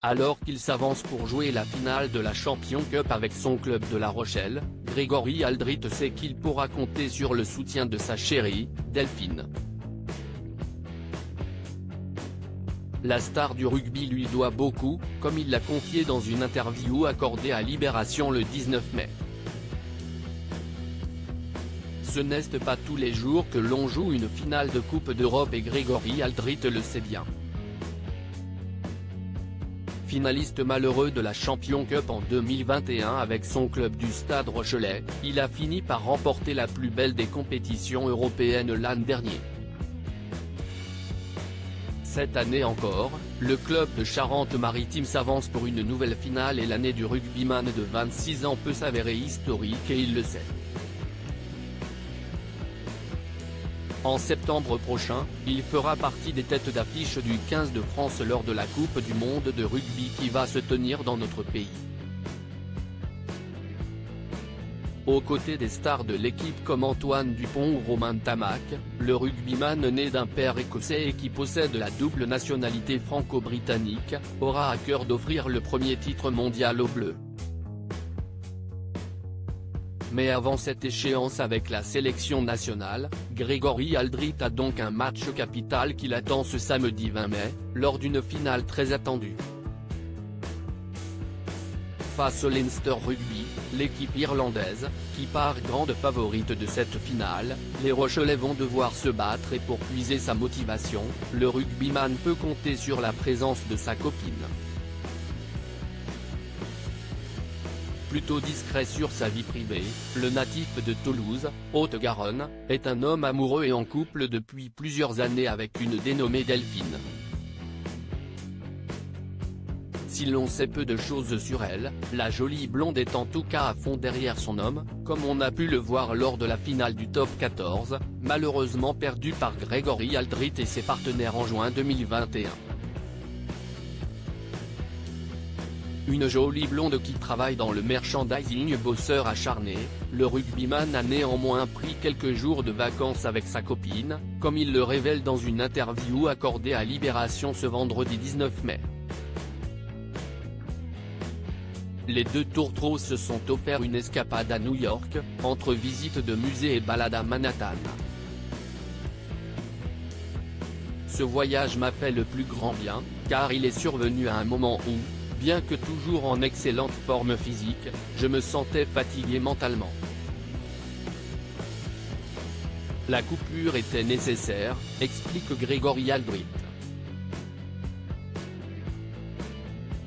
Alors qu'il s'avance pour jouer la finale de la Champions Cup avec son club de La Rochelle, Grégory Aldrit sait qu'il pourra compter sur le soutien de sa chérie, Delphine. La star du rugby lui doit beaucoup, comme il l'a confié dans une interview accordée à Libération le 19 mai. Ce n'est pas tous les jours que l'on joue une finale de Coupe d'Europe et Grégory Aldrit le sait bien. Finaliste malheureux de la Champions Cup en 2021 avec son club du Stade Rochelais, il a fini par remporter la plus belle des compétitions européennes l'an dernier. Cette année encore, le club de Charente-Maritime s'avance pour une nouvelle finale et l'année du rugbyman de 26 ans peut s'avérer historique et il le sait. En septembre prochain, il fera partie des têtes d'affiche du 15 de France lors de la Coupe du monde de rugby qui va se tenir dans notre pays. Aux côtés des stars de l'équipe comme Antoine Dupont ou Romain Tamac, le rugbyman né d'un père écossais et qui possède la double nationalité franco-britannique, aura à cœur d'offrir le premier titre mondial aux Bleus. Mais avant cette échéance avec la sélection nationale, Grégory Aldrit a donc un match capital qui l'attend ce samedi 20 mai, lors d'une finale très attendue. Face au Leinster Rugby, l'équipe irlandaise, qui part grande favorite de cette finale, les Rochelais vont devoir se battre et pour puiser sa motivation, le rugbyman peut compter sur la présence de sa copine. Plutôt discret sur sa vie privée, le natif de Toulouse, Haute-Garonne, est un homme amoureux et en couple depuis plusieurs années avec une dénommée Delphine. Si l'on sait peu de choses sur elle, la jolie blonde est en tout cas à fond derrière son homme, comme on a pu le voir lors de la finale du Top 14, malheureusement perdue par Grégory Aldrit et ses partenaires en juin 2021. Une jolie blonde qui travaille dans le merchandising, bosseur acharné, le rugbyman a néanmoins pris quelques jours de vacances avec sa copine, comme il le révèle dans une interview accordée à Libération ce vendredi 19 mai. Les deux tourtereaux se sont offerts une escapade à New York, entre visites de musées et balades à Manhattan. Ce voyage m'a fait le plus grand bien, car il est survenu à un moment où, bien que toujours en excellente forme physique, je me sentais fatigué mentalement. La coupure était nécessaire, explique Grégory Aldrit.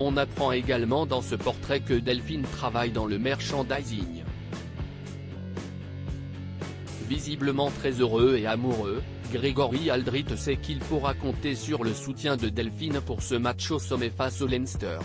On apprend également dans ce portrait que Delphine travaille dans le merchandising. Visiblement très heureux et amoureux, Grégory Aldrit sait qu'il pourra compter sur le soutien de Delphine pour ce match au sommet face au Leinster.